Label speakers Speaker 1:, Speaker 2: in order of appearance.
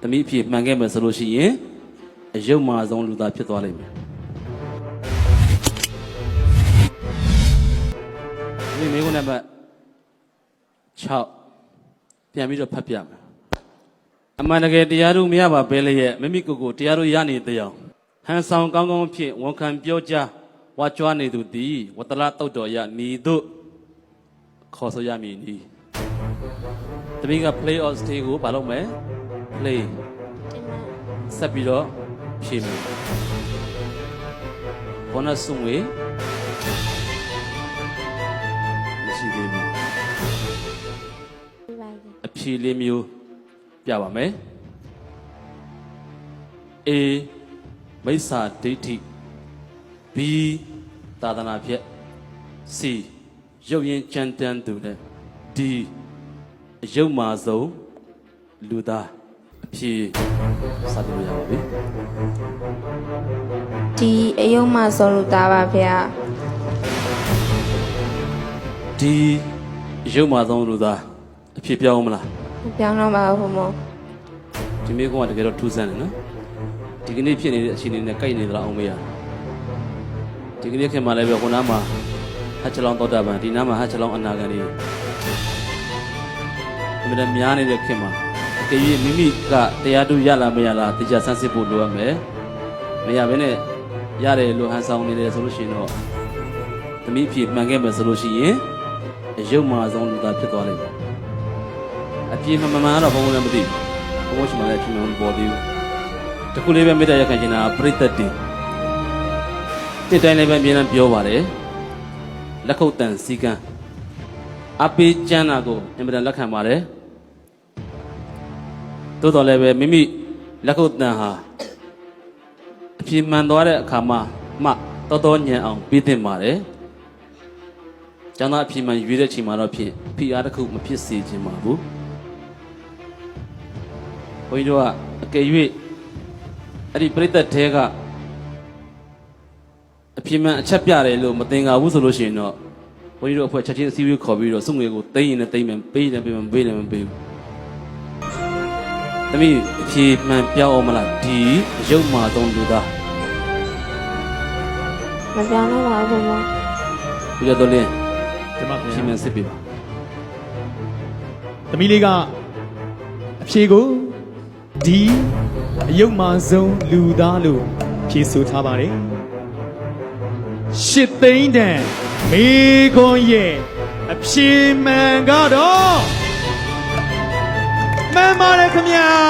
Speaker 1: သမီးဖြစ်မှန်ခဲ့မယ်ဆိုလို့ရှိရင်အယုတ်မာဆုံးလူသားဖြစ်သွားလိမ့်မယ်ဒီမိကုန်းနံပါတ်6ပြန်ပြီးတော့ဖတ်ပြမယ်အမှန်တကယ်တရားတို့မရပါဘဲလျက်မိမိကိုယ်ကိုတရားတို့ရနေတဲ့အောင်ဟန်ဆောင်ကောင်းကောင်းဖြင့်ဝန်ခံပြောကြားဝါကြွားနေသူသည်ဝတ္တလတုတ်တော်ရမည်သို့ခေါ်ဆိုရမည်နီတမီးက play or stay ကိုဘာလုပ်မလဲ play ဆက်ပြီးတော့ဖြေမယ်ဘောနဆုငွေမရှိသေးဘူးအဖြေလေးမျိုးပြပါမယ် A မိစ္ဆာဒိဋ္ဌိ B သာသနာဖြင့် C ရုပ်ရင်းကြမ်းတမ်းသူနဲ့ D အယုတ်မာဆုံးလူသားအဖြေစတင်လို့ရပါပြီ
Speaker 2: ဒီအယုံမဆုံးလူသားပါဗျာ
Speaker 1: ဒီအယုတ်မာဆုံးလူသားအဖြေပြောင်းမလား
Speaker 2: မပြောင်းတော့ပါဘူးဘုံ
Speaker 1: ဒီမိကုန်းကတကယ်တော့ထူးဆန်းတယ်နော်ဒီကနေ့ဖြစ်နေတဲ့အခြေအနေနဲ့ကိုက်နေသလားအောင်မေးရဒီကနေ့ခင်မှလည်းပဲခုနမှာဟတ်ချလောင်းသောတာပန်ဒီနားမှာဟတ်ချလောင်းအနာဂတ်တွေဒီမှာများနေတဲ့ခင်မှာအကယ်၍မိမိကတရားတူရလားမရလားတရားဆန်းစစ်ဖို့လိုရမယ်မရဘဲနဲ့ရတယ်လို့ဟန်ဆောင်နေတယ်ဆိုလို့ရှိရင်တော့သမီးအဖြစ်မှန်ခဲ့မယ်ဆိုလို့ရှိရင်အယုတ်မာဆုံးလူသားဖြစ်သွားလိမ့်မယ်အပြေမှန်တော့ဘုံလည်းမသိဘူးဘုံရှိမှလည်းထင်မှန်ပေါ်သေးဘူးတခုလေးပဲမေတ္တာရက်ခံချင်တာပရိသတ်တင်တစ်တိုင်းလည်းပဲအမြဲတမ်းပြောပါတယ်လက်ခုပ်တန်စီကံအပေးကျမ်းတာကိုအမြဲတမ်းလက်ခံပါတယ်သို့တော်လည်းပဲမိမိလက်ခုပ်တန်ဟာအပြင်းမှန်သွားတဲ့အခါမှာတော်တော်ညံအောင်ပြီးသင့်ပါတယ်ကျောင်းသားအပြင်းမှန်ရွေးတဲ့ချိန်မှာတော့ဖြစ်ဖိအားတစ်ခုမဖြစ်စေချင်ပါဘူးဘုန်းကြီးတို့ကအကယ်၍အဲ့ဒီပြိတ္တတဲကအပြင်းမှန်အချက်ပြတယ်လို့မသင်္ကာဘူးဆိုလို့ရှိရင်တော့ဘုန်းကြီးတို့အဖွဲ့ချက်ချင်းအစည်းအဝေးခေါ်ပြီးတော့စုငွေကိုသိမ်းရင်လည်းသိမ်းမယ်ပေးရင်လည်းပေးမယ်ပေးရင်လည်းမပေးဘူးသမီးအဖြေမှန်ပြောင်းအောင်မလားဒီရုပ်မာသုံးလူသား
Speaker 2: မပြောင်းတော့ပါဘူးဘုံ
Speaker 1: ဘုရားတော်လင်းဒီမှာဖြေမှန်စစ်ပြပါ
Speaker 3: သမီးလေးကအဖြေကိုဒီအယုတ်မာဆုံးလူသားလို့ဖြေဆိုထားပါတယ်ရှစ်သိန်းတန်မေခွန်ရဲ့အဖြေမှန်ကတော့မှန်ပါတယ်ခင်ဗျာ